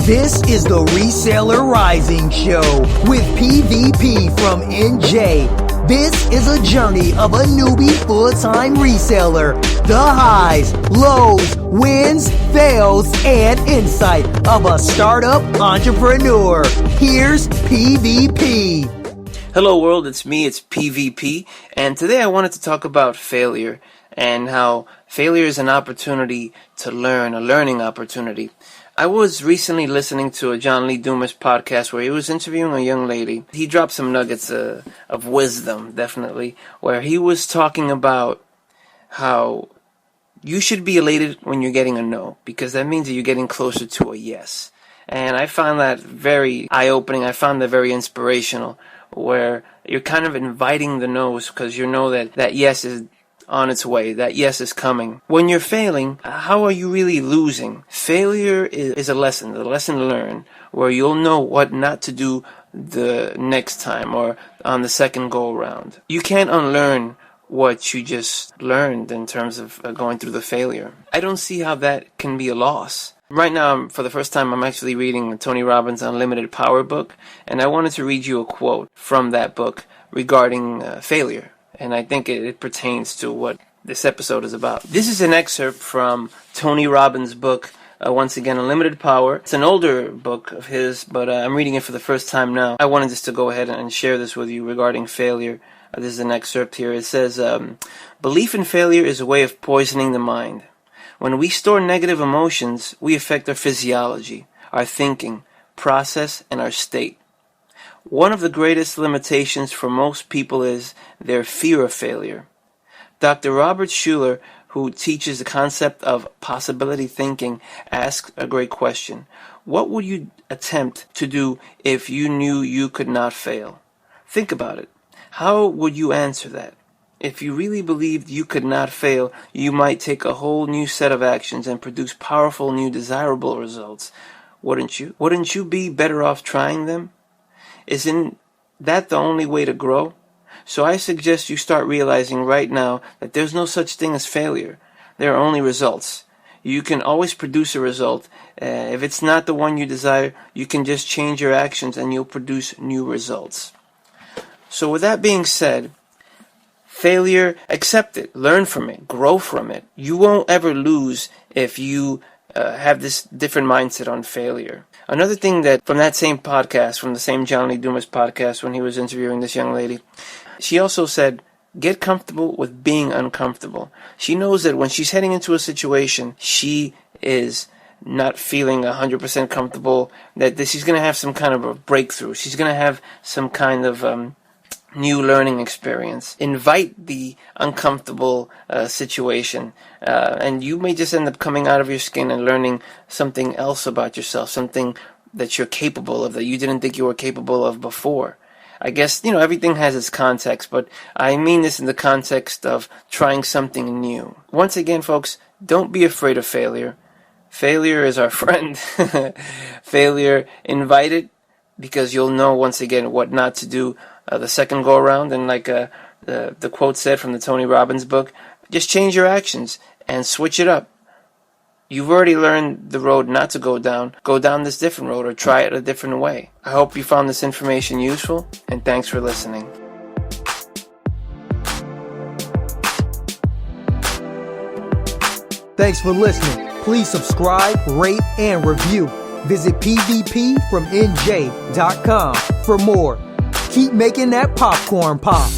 This is the Reseller Rising Show with PvP from NJ. This is a journey of a newbie full-time reseller. The highs, lows, wins, fails, and insight of a startup entrepreneur. Here's PvP. Hello world, it's PvP, and today I wanted to talk about failure and how failure is an opportunity to learn, a learning opportunity. I was recently listening to a John Lee Dumas podcast where he was interviewing a young lady. He dropped some nuggets of wisdom, definitely, where he was talking about how you should be elated when you're getting a no, because that means that you're getting closer to a yes. And I found that very eye-opening. I found that very inspirational, where you're kind of inviting the no's because you know that yes is on its way, that yes is coming. When you're failing, how are you really losing? Failure is a lesson learned, where you'll know what not to do the next time or on the second go around. You can't unlearn what you just learned in terms of going through the failure. I don't see how that can be a loss. Right now, for the first time, I'm actually reading Tony Robbins' Unlimited Power book, and I wanted to read you a quote from that book regarding failure. And I think it pertains to what this episode is about. This is an excerpt from Tony Robbins' book, once again, Unlimited Power. It's an older book of his, but I'm reading it for the first time now. I wanted just to go ahead and share this with you regarding failure. This is an excerpt here. It says, belief in failure is a way of poisoning the mind. When we store negative emotions, we affect our physiology, our thinking, process, and our state. One of the greatest limitations for most people is their fear of failure. Dr. Robert Schuller, who teaches the concept of possibility thinking, asks a great question. What would you attempt to do if you knew you could not fail? Think about it. How would you answer that? If you really believed you could not fail, you might take a whole new set of actions and produce powerful new desirable results. Wouldn't you? Wouldn't you be better off trying them? Isn't that the only way to grow? So I suggest you start realizing right now that there's no such thing as failure. There are only results. You can always produce a result. If it's not the one you desire, you can just change your actions and you'll produce new results. So with that being said, failure, accept it, learn from it, grow from it. You won't ever lose if you have this different mindset on failure. Another thing that from that same podcast, from the same John Lee Dumas podcast when he was interviewing this young lady, she also said, get comfortable with being uncomfortable. She knows that when she's heading into a situation, she is not feeling 100% comfortable, that she's going to have some kind of a breakthrough. She's going to have some kind of new learning experience. Invite the uncomfortable situation, and you may just end up coming out of your skin and learning something else about yourself, something that you're capable of that you didn't think you were capable of before. I guess, everything has its context, but I mean this in the context of trying something new. Once again, folks, don't be afraid of failure. Failure is our friend. Failure, invite it, because you'll know once again what not to do the second go around. And like the quote said from the Tony Robbins book, just change your actions and switch it up. You've already learned the road not to go down this different road or try it a different way. I hope you found this information useful, and thanks for listening. Thanks for listening. Please subscribe, rate, and review. Visit pvpfromnj.com for more. Keep making that popcorn pop.